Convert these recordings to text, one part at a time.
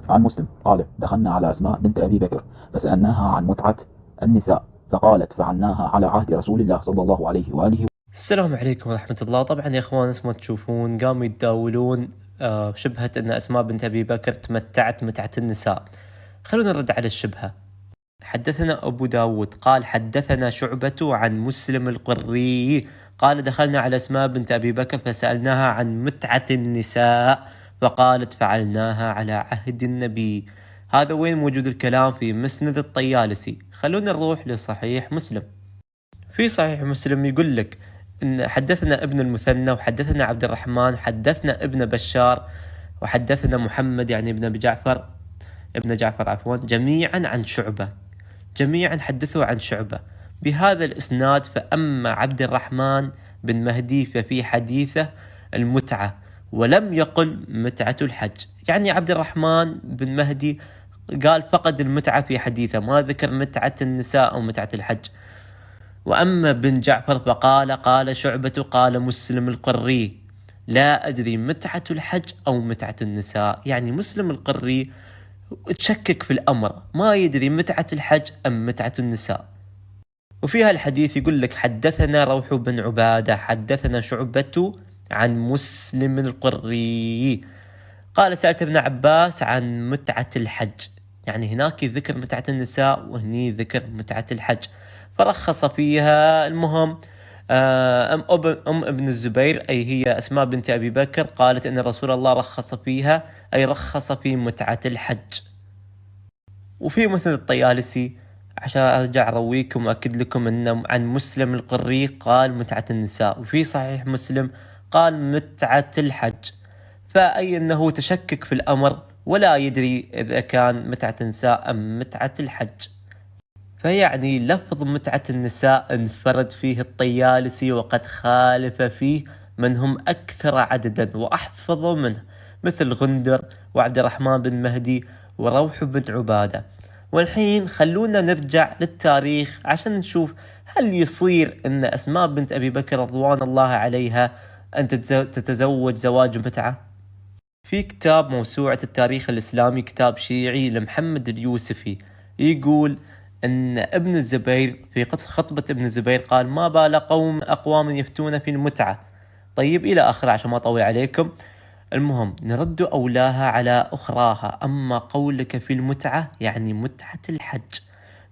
عن مسلم قال: دخلنا على أسماء بنت أبي بكر فسألناها عن متعة النساء فقالت: فعلناها على عهد رسول الله صلى الله عليه وآله. السلام عليكم ورحمة الله. طبعا يا اخوان، اسمه تشوفون قاموا يتداولون شبهة ان اسماء بنت ابي بكر تمتعت متعة النساء. خلونا نرد على الشبهة. حدثنا ابو داود قال: حدثنا شعبة عن مسلم القري قال: دخلنا على اسماء بنت ابي بكر فسألناها عن متعة النساء فقالت: فعلناها على عهد النبي. هذا وين موجود الكلام؟ في مسند الطيالسي. خلونا نروح لصحيح مسلم. في صحيح مسلم يقول لك إن حدثنا ابن المثنى وحدثنا عبد الرحمن وحدثنا ابن بشار وحدثنا محمد يعني ابن جعفر عفوا، جميعا عن شعبة، جميعا حدثوا عن شعبة بهذا الإسناد. فأما عبد الرحمن بن مهدي ففي حديثه المتعة ولم يقل متعة الحج. يعني عبد الرحمن بن مهدي قال فقد المتعة في حديثه، ما ذكر متعة النساء أو متعة الحج. وأما بن جعفر قال شعبة قال مسلم القري: لا أدري متعة الحج أو متعة النساء. يعني مسلم القري تشكك في الأمر، ما يدري متعة الحج أم متعة النساء. وفيها الحديث يقول لك: حدثنا روح بن عبادة حدثنا شعبة عن مسلم القري قال: سألت ابن عباس عن متعة الحج. يعني هناك ذكر متعة النساء وهني ذكر متعة الحج، فرخص فيها. المهم أم ابن الزبير أي هي أسماء بنت أبي بكر قالت إن رسول الله رخص فيها، أي رخص في متعة الحج. وفي مسند الطيالسي عشان أرجع أرويكم وأكد لكم أن عن مسلم القري قال متعة النساء، وفي صحيح مسلم قال متعة الحج. فأي أنه تشكك في الأمر ولا يدري إذا كان متعة النساء أم متعة الحج. فيعني لفظ متعة النساء انفرد فيه الطيالسي وقد خالف فيه من هم أكثر عددا وأحفظ منه، مثل غندر وعبد الرحمن بن مهدي وروح بن عبادة. والحين خلونا نرجع للتاريخ عشان نشوف هل يصير أن أسماء بنت أبي بكر رضوان الله عليها أن تتزوج زواج متعة. في كتاب موسوعة التاريخ الإسلامي، كتاب شيعي لمحمد اليوسفي، يقول أن ابن الزبير في خطبة ابن الزبير قال: ما بال أقوام يفتون في المتعة. طيب إلى آخر عشان ما أطول عليكم. المهم نرد أولاها على أخراها. أما قولك في المتعة يعني متعة الحج،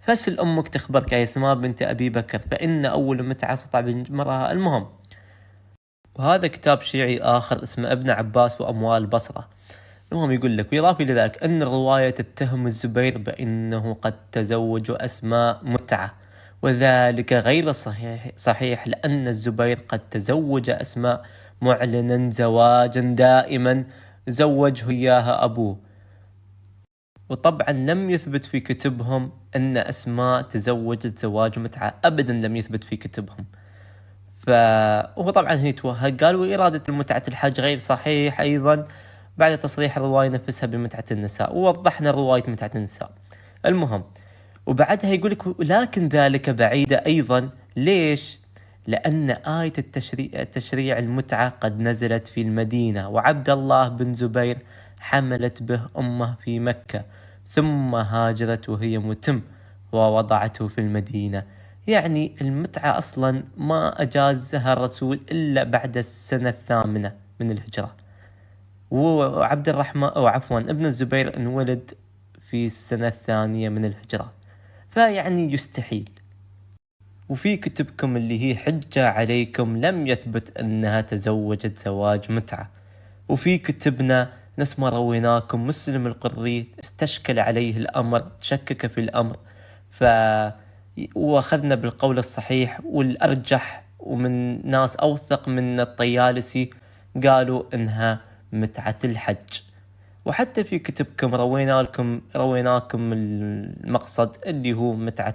فاسل أمك تخبرك يا اسماء بنت أبي بكر فإن أول متعة سطع بمرأة. المهم، وهذا كتاب شيعي آخر اسمه ابن عباس وأموال البصرة. المهم يقول لك: ويضاف لذلك أن الرواية تتهم الزبير بأنه قد تزوج أسماء متعة، وذلك غير صحيح لأن الزبير قد تزوج أسماء معلنا زواجا دائما زوجه إياها أبوه. وطبعا لم يثبت في كتبهم أن أسماء تزوجت زواج متعة، أبدا لم يثبت في كتبهم. وهو طبعا هي توهق قال: وإرادة المتعة الحج غير صحيح أيضا بعد تصريح الرواية نفسها بمتعة النساء، ووضحنا رواية متعة النساء. المهم، وبعدها يقولك: لكن ذلك بعيدة أيضا. ليش؟ لأن آية التشريع المتعة قد نزلت في المدينة، وعبد الله بن زبير حملت به أمه في مكة ثم هاجرت وهي متم ووضعته في المدينة. يعني المتعة أصلا ما أجازها الرسول إلا بعد السنة 8 من الهجرة، وعبد الرحمن أو عفوا ابن الزبير انولد في السنة 2 من الهجرة، فيعني يستحيل. وفي كتبكم اللي هي حجة عليكم لم يثبت أنها تزوجت زواج متعة. وفي كتبنا نفس ما رويناكم مسلم القري استشكل عليه الأمر، تشكك في الأمر، وأخذنا بالقول الصحيح والأرجح، ومن ناس أوثق من الطيالسي قالوا إنها متعة الحج. وحتى في كتبكم رويناكم المقصد اللي هو متعة